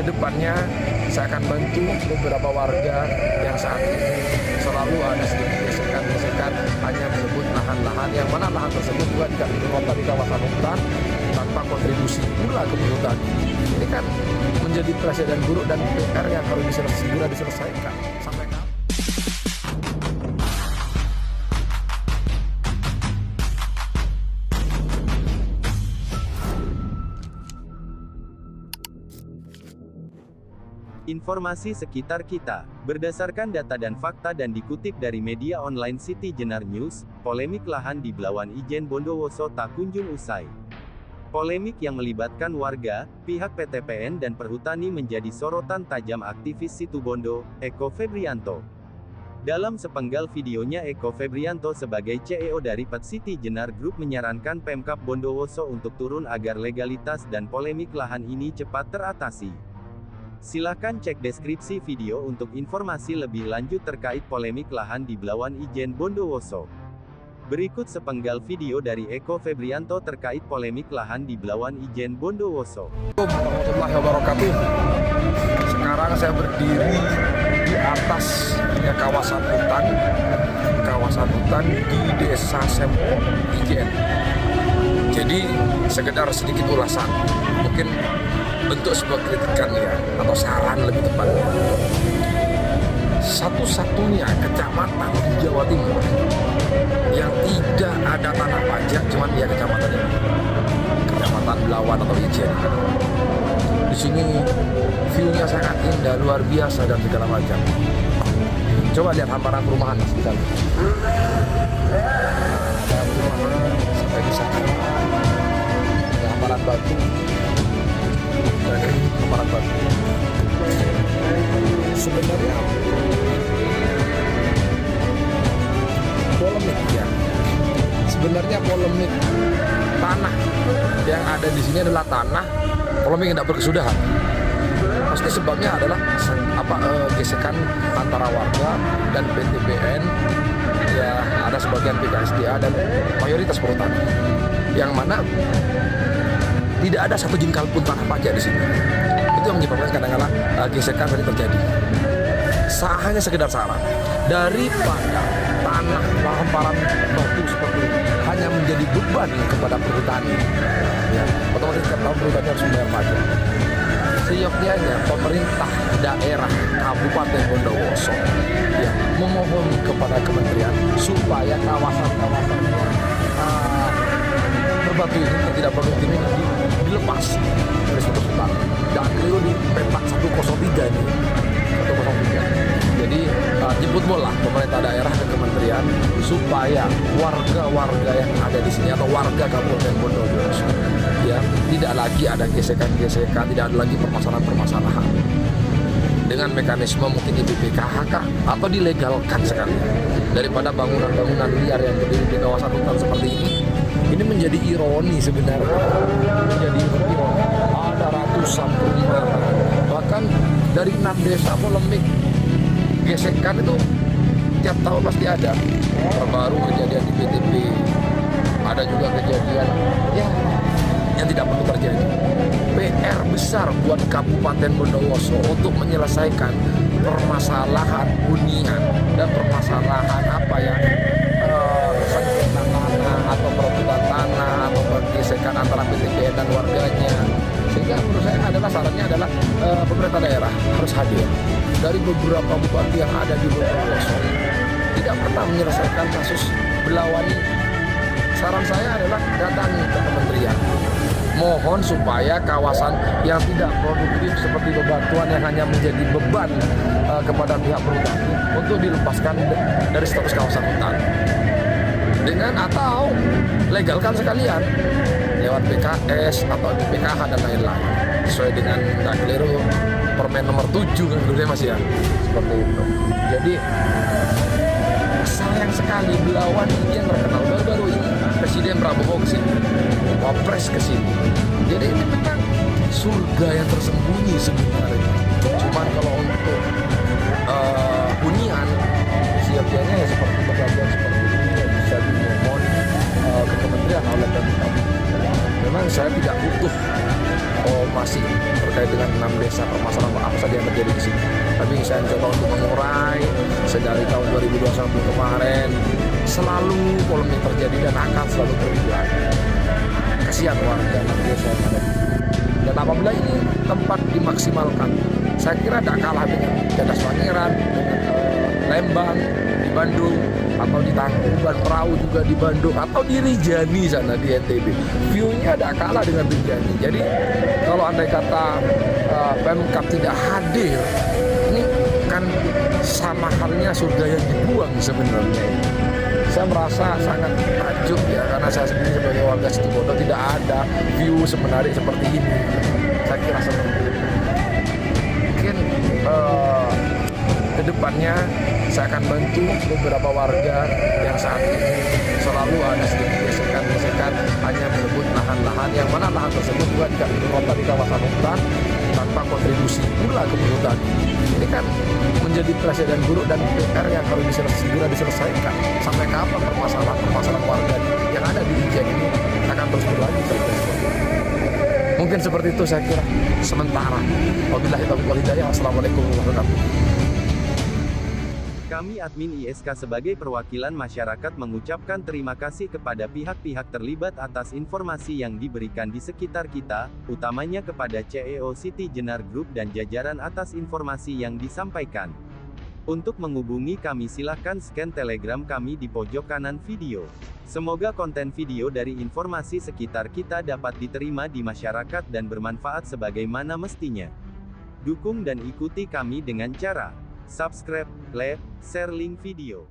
kedepannya saya akan bantu beberapa warga yang saat ini selalu ada sedikit gesekan-gesekan hanya menyebut lahan-lahan yang mana lahan tersebut juga tidak terletak di kawasan hutan tanpa kontribusi pula ke hutan. Ini kan menjadi presiden buruk dan PR yang harus segera diselesaikan. Sampai kapan? Informasi sekitar kita, berdasarkan data dan fakta dan dikutip dari media online City Jenar News, polemik lahan di Blawan Ijen Bondowoso tak kunjung usai. Polemik yang melibatkan warga, pihak PTPN dan perhutani menjadi sorotan tajam aktivis Situbondo, Eko Febrianto. Dalam sepenggal videonya Eko Febrianto sebagai CEO dari Pet City Jenar Group menyarankan Pemkab Bondowoso untuk turun agar legalitas dan polemik lahan ini cepat teratasi. Silahkan cek deskripsi video untuk informasi lebih lanjut terkait polemik lahan di Blawan Ijen Bondowoso. Berikut sepenggal video dari Eko Febrianto terkait polemik lahan di Blawan Ijen Bondowoso. Assalamualaikum warahmatullahi wabarakatuh. Sekarang saya berdiri di atas kawasan hutan di Desa Sempo Ijen. Jadi sekedar sedikit ulasan, mungkin bentuk sebuah kritikan ya, atau saran lebih tepatnya. Satu-satunya kecamatan di Jawa Timur yang tidak ada tanah pajak cuman dia kecamatan ini, Kecamatan Blawan atau Ijen. Di sini view-nya sangat indah, luar biasa dan segala macam. Coba lihat hamparan perumahan di sana. Ada perumahan sampai di sana. Ada hamparan batu. Hamparan batu. Sebenarnya polemik ya. Sebenarnya polemik tanah yang ada di sini adalah tanah polemik yang tidak berkesudahan. Pasti sebabnya adalah gesekan antara warga dan PTPN. Ya, ada sebagian PKSDA dan mayoritas perhutani. Yang mana tidak ada satu jengkal pun tanah pajak di sini. Itu yang menyebabkan kadang-kadang gesekan tadi terjadi. Hanya sekedar saran, daripada tanah hamparan batu seperti ini hanya menjadi beban kepada perhutani, ya, otomatis setiap tahun perhutani harus membayar pajak. Seyogyanya pemerintah daerah Kabupaten Bondowoso ya, memohon kepada kementerian supaya kawasan-kawasan berbatu ini yang tidak produktif ini dilepas dari status hutan. Dan beliau di petak 103 ini, 103. Jadi jemput bola pemerintah daerah dan kementerian supaya warga-warga yang ada di sini atau warga Kabupaten Bondowoso ya tidak lagi ada gesekan-gesekan, tidak ada lagi permasalahan-permasalahan. Dengan mekanisme mungkin di BPKH atau dilegalkan sekali daripada bangunan-bangunan liar yang berdiri di kawasan hutan seperti ini. Ini menjadi ironi sebenarnya, menjadi ironi. Ada ratusan rumah, bahkan dari 6 desa polemik gesekan itu tiap tahun pasti ada. Terbaru kejadian di PTP, ada juga kejadian ya yang tidak perlu terjadi. PR besar buat Kabupaten Bondowoso untuk menyelesaikan permasalahan hunian dan permasalahan apa ya sengketa tanah atau perebutan tanah atau pergesekan antara PTPN dan warganya. Sehingga menurut saya adalah sarannya adalah pemerintah daerah harus hadir. Dari beberapa bupati yang ada di Bondowoso tidak pernah menyelesaikan kasus Blawan ini. Saran saya adalah datangi ke kementerian. Mohon supaya kawasan yang tidak produktif seperti bebatuan yang hanya menjadi beban kepada pihak perhutani untuk dilepaskan dari status kawasan hutan. Dengan atau legalkan sekalian lewat PKS atau PKH dan lain-lain sesuai dengan keliru Permen nomor 7 kan dulu Mas ya, seperti itu. Jadi sayang sekali Blawan ini yang terkenal baru-baru ini Presiden Prabowo kesini, Wapres kesini. Jadi ini memang surga yang tersembunyi sebenarnya. Cuman kalau untuk hunian siapnya ya seperti kejadian seperti ini ya bisa dimohon ke kementerian oleh Pemkab. Memang saya tidak butuh informasi terkait dengan 6 desa permasalahan apa saja yang terjadi di sini. Tapi saya coba untuk mengurai sedari tahun 2021 kemarin selalu polemik terjadi dan akan selalu terjadi. Kasihan warga desa yang ada di sini. Dan apabila ini tempat dimaksimalkan, saya kira tidak kalah dengan Cadas Pangeran, dengan Lembang di Bandung, atau di Tangkuban Perahu juga di Bandung, atau di Rinjani sana di NTB. View-nya tidak kalah dengan Rinjani. Jadi kalau andai kata Pemkab tidak hadir, ini kan sama halnya surga yang dibuang sebenarnya. Saya merasa sangat takjub ya, karena saya sendiri sebagai warga Situbondo tidak ada view semenarik seperti ini. Saya kira seperti itu. Mungkin kedepannya saya akan bantu beberapa warga yang saat ini selalu ada sedikit gesekan hanya merebut lahan-lahan, yang mana lahan tersebut juga tidak terletak di kawasan hutan tanpa kontribusi pula ke hutan. Ini kan menjadi presiden buruk dan PR yang harus segera diselesaikan. Sampai kapan permasalahan warga yang ada di Ijen ini akan terus berlanjut seperti itu. Mungkin seperti itu saya kira sementara. Wabillahi taufiq wal hidayah. Wassalamualaikum warahmatullahi wabarakatuh. Kami admin ISK sebagai perwakilan masyarakat mengucapkan terima kasih kepada pihak-pihak terlibat atas informasi yang diberikan di sekitar kita, utamanya kepada CEO City Jenar Group dan jajaran atas informasi yang disampaikan. Untuk menghubungi kami silahkan scan Telegram kami di pojok kanan video. Semoga konten video dari informasi sekitar kita dapat diterima di masyarakat dan bermanfaat sebagaimana mestinya. Dukung dan ikuti kami dengan cara subscribe, like, share link video.